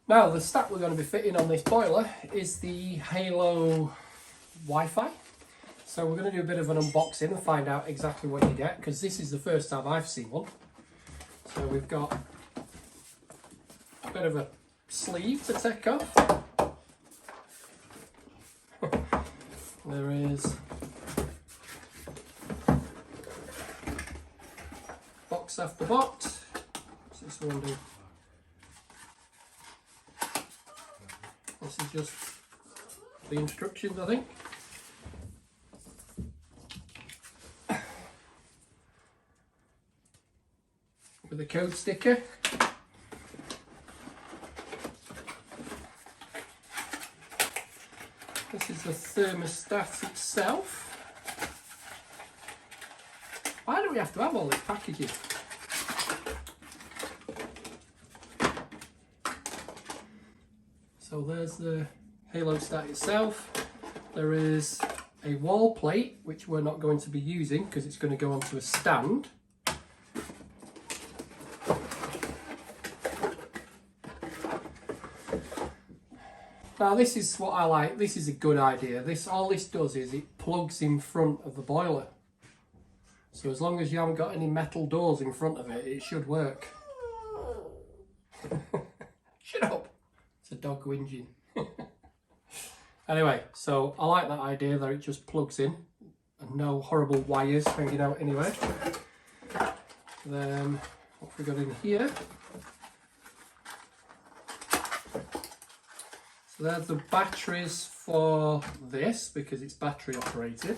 Now the stat we're going to be fitting on this boiler is the Halo Wi-Fi. So we're going to do a bit of an unboxing and find out exactly what you get, because this is the first time I've seen one. So we've got a bit of a sleeve to take off. There is box after box. What's this one do? This is just the instructions, I think. With a code sticker. This is the thermostat itself. Why do we have to have all this packaging? So there's the Halo stat itself. There is a wall plate, which we're not going to be using because it's going to go onto a stand. Now this is what I like. This is a good idea. All this does is it plugs in front of the boiler. So as long as you haven't got any metal doors in front of it, it should work. Shut up. It's a dog whinging. Anyway, so I like that idea that it just plugs in and no horrible wires hanging out anyway. Then what have we got in here? So there's the batteries for this, because it's battery operated.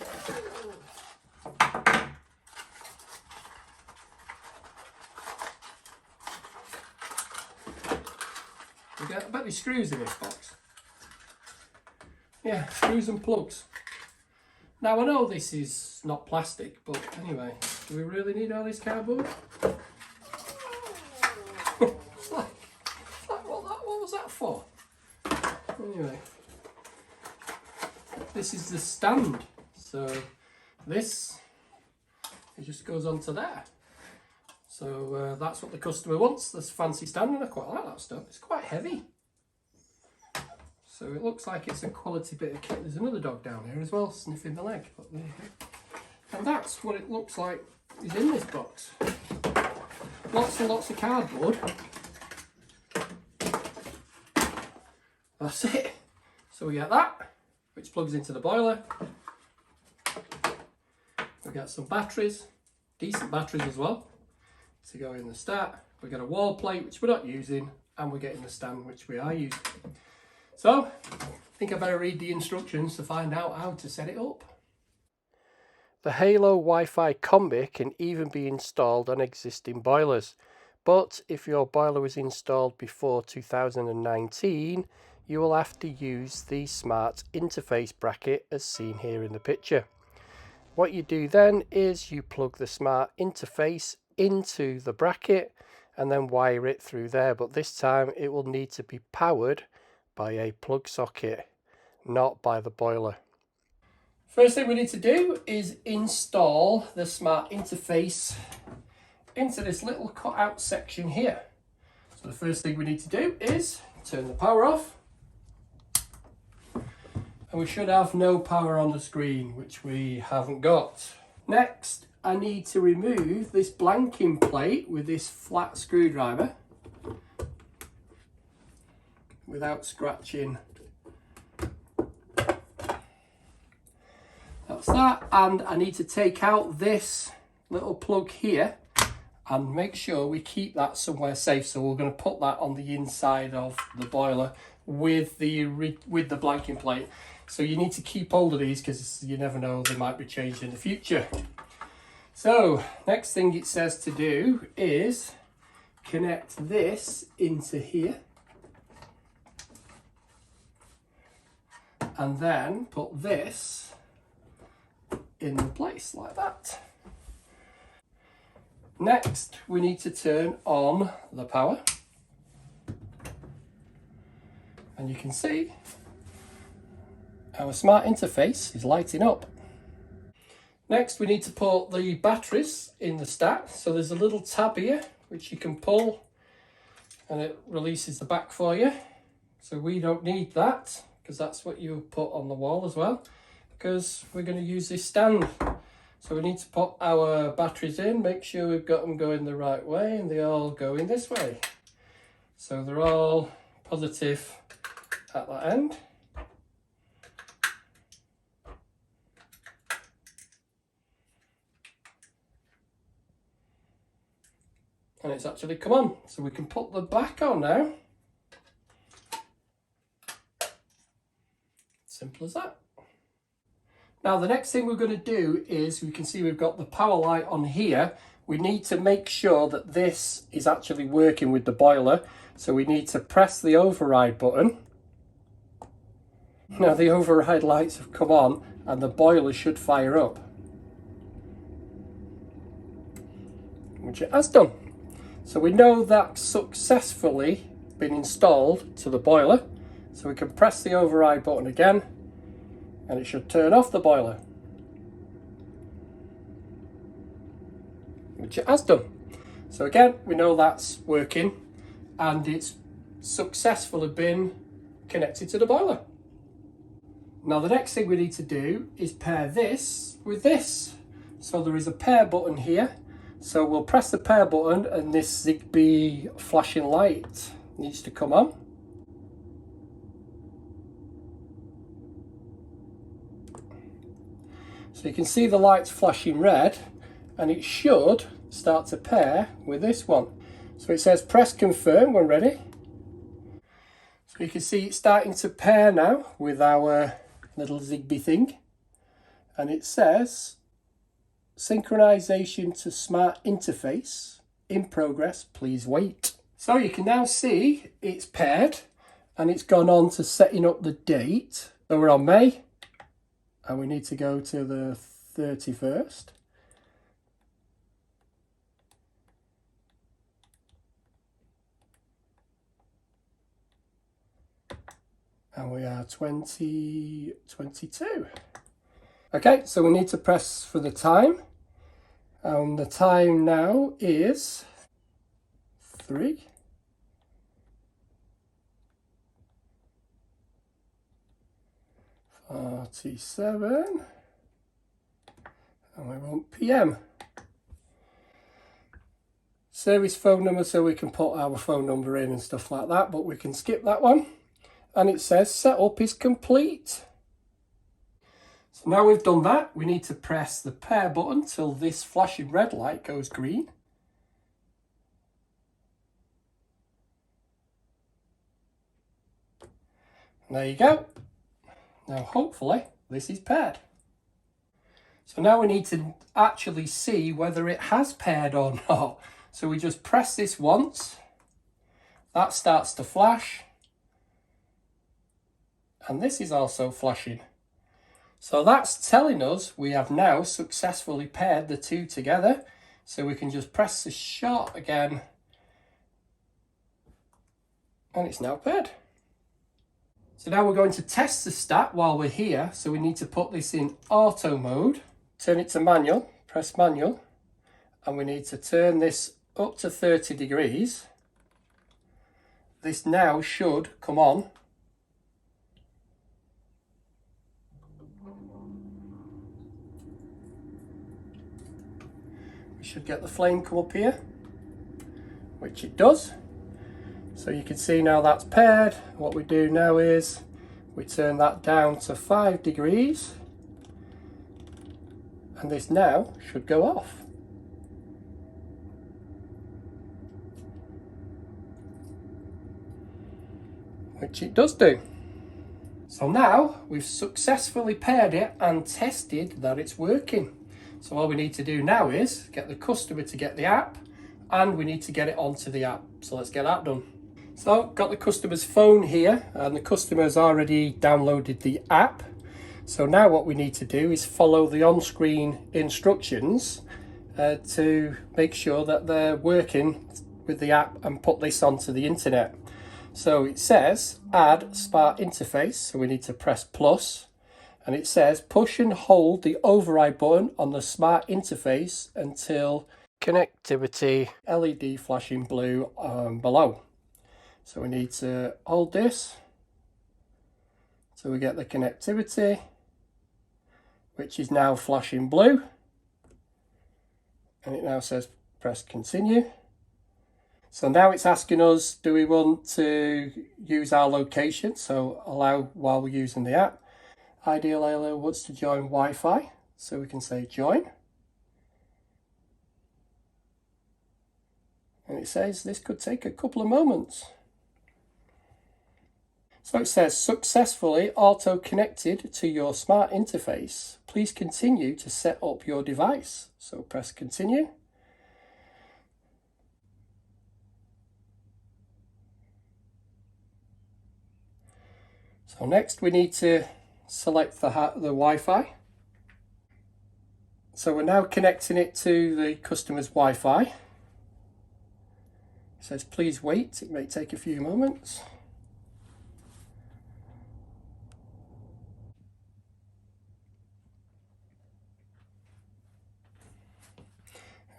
I bet there's screws in this box. Yeah, screws and plugs. Now I know this is not plastic, but anyway, do we really need all this cardboard? It's like what was that for? Anyway, this is the stand. So this, it just goes onto there. So that's what the customer wants, this fancy stand, and I quite like that stuff. It's quite heavy. So it looks like it's a quality bit of kit. There's another dog down here as well, sniffing the leg. But there you go. And that's what it looks like is in this box. Lots and lots of cardboard. That's it. So we get that, which plugs into the boiler. We got some batteries, decent batteries as well, to go in the stat. We got a wall plate, which we're not using, and we're getting the stand, which we are using. So I think I better read the instructions to find out how to set it up. The Halo Wi-Fi Combi can even be installed on existing boilers, but if your boiler was installed before 2019, you will have to use the smart interface bracket as seen here in the picture. What you do then is you plug the smart interface into the bracket and then wire it through there, but this time it will need to be powered by a plug socket, not by the boiler. First thing we need to do is install the smart interface into this little cutout section here. So the first thing we need to do is turn the power off. And we should have no power on the screen, which we haven't got. Next, I need to remove this blanking plate with this flat screwdriver without scratching. That's that. And I need to take out this little plug here and make sure we keep that somewhere safe. So we're going to put that on the inside of the boiler with the blanking plate. So you need to keep hold of these because you never know, they might be changed in the future. So next thing it says to do is connect this into here and then put this in place like that. Next we need to turn on the power, and you can see our smart interface is lighting up. Next we need to put the batteries in the stack. So there's a little tab here which you can pull and it releases the back for you. So we don't need that, because that's what you put on the wall as well, because we're going to use this stand. So we need to put our batteries in, make sure we've got them going the right way, and they all go in this way. So they're all positive at that end. And it's actually come on, so we can put the back on now. Simple as that. Now the next thing we're going to do is, we can see we've got the power light on here. We need to make sure that this is actually working with the boiler. So we need to press the override button. Now the override lights have come on and the boiler should fire up, which it has done. So we know that's successfully been installed to the boiler. So we can press the override button again and it should turn off the boiler, which it has done. So again, we know that's working and it's successfully been connected to the boiler. Now the next thing we need to do is pair this with this. So there is a pair button here. So we'll press the pair button and this Zigbee flashing light needs to come on. So you can see the lights flashing red and it should start to pair with this one. So it says press confirm when ready. So you can see it's starting to pair now with our little Zigbee thing. And it says synchronization to smart interface in progress, please wait. So you can now see it's paired and it's gone on to setting up the date. So we're on May and we need to go to the 31st. And we are 2022. Okay, so we need to press for the time. And the time now is 3:47. And we want PM. Service phone number, so we can put our phone number in and stuff like that, but we can skip that one. And it says setup is complete. So now we've done that, we need to press the pair button till this flashing red light goes green. And there you go. Now hopefully this is paired. So now we need to actually see whether it has paired or not. So we just press this once, that starts to flash, and this is also flashing. So that's telling us we have now successfully paired the two together. So we can just press the short again and it's now paired. So now we're going to test the stat while we're here. So we need to put this in auto mode, turn it to manual, press manual, and we need to turn this up to 30 degrees. This now should come on. We should get the flame come up here, which it does. So you can see now that's paired. What we do now is we turn that down to 5 degrees and this now should go off. Which it does do. So now we've successfully paired it and tested that it's working. So all we need to do now is get the customer to get the app and we need to get it onto the app. So let's get that done. So got the customer's phone here and the customer's already downloaded the app. So now what we need to do is follow the on-screen instructions to make sure that they're working with the app and put this onto the internet. So it says add smart interface, so we need to press plus, and it says push and hold the override button on the smart interface until connectivity LED flashing blue below. So we need to hold this So we get the connectivity, which is now flashing blue. And it now says press continue. So now it's asking us, do we want to use our location? So allow while we're using the app. Ideal Layla wants to join Wi-Fi. So we can say join. And it says this could take a couple of moments. So it says successfully auto-connected to your smart interface. Please continue to set up your device. So press continue. So next we need to select the Wi-Fi. So we're now connecting it to the customer's Wi-Fi. It says please wait, it may take a few moments.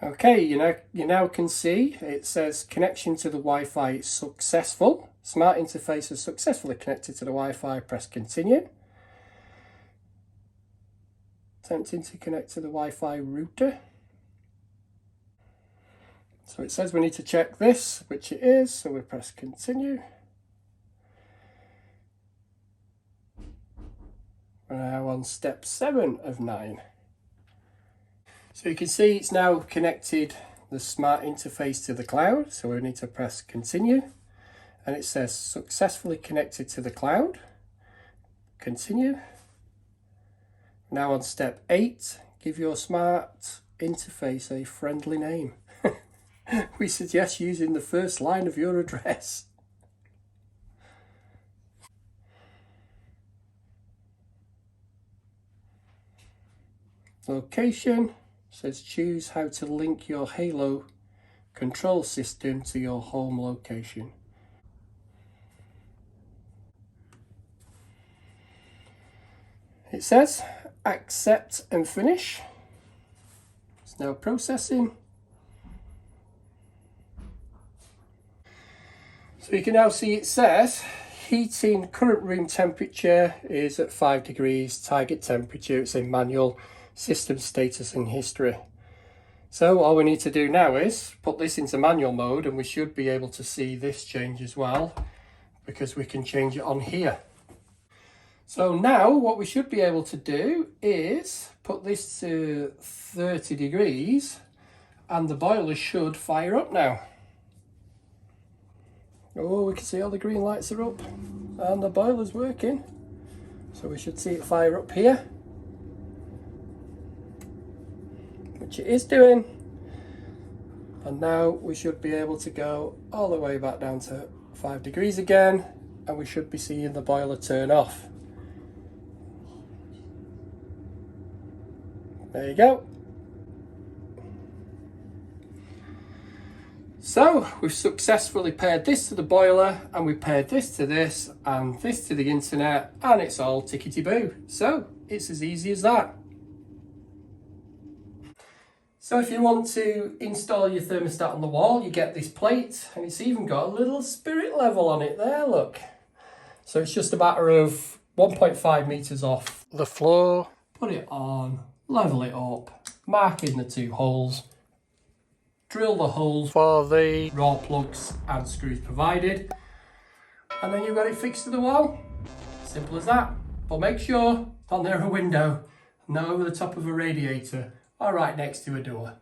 Okay, you now can see it says connection to the Wi-Fi is successful. Smart interface is successfully connected to the Wi-Fi. Press continue. Attempting to connect to the Wi-Fi router. So it says we need to check this, which it is, so we press continue. We're now on step 7 of 9. So you can see it's now connected the smart interface to the cloud. So we need to press continue. And it says successfully connected to the cloud. Continue. Now on step 8, give your smart interface a friendly name. We suggest using the first line of your address. Location. Says choose how to link your Halo control system to your home location. It says accept and finish. It's now processing. So you can now see it says heating current room temperature is at 5 degrees, target temperature, it's in manual, system status and history. So all we need to do now is put this into manual mode and we should be able to see this change as well because we can change it on here. So now what we should be able to do is put this to 30 degrees and the boiler should fire up now. Oh, we can see all the green lights are up and the boiler's working. So we should see it fire up here, which it is doing. And now we should be able to go all the way back down to 5 degrees again and we should be seeing the boiler turn off. There you go. So we've successfully paired this to the boiler and we paired this to this and this to the internet and it's all tickety-boo. So it's as easy as that. So if you want to install your thermostat on the wall, you get this plate and it's even got a little spirit level on it there, look. So it's just a matter of 1.5 meters off the floor, put it on, level it up, mark in the 2 holes, drill the holes for the raw plugs and screws provided, and then you've got it fixed to the wall. Simple as that. But make sure it's not near a window, not over the top of a radiator, or right next to a door.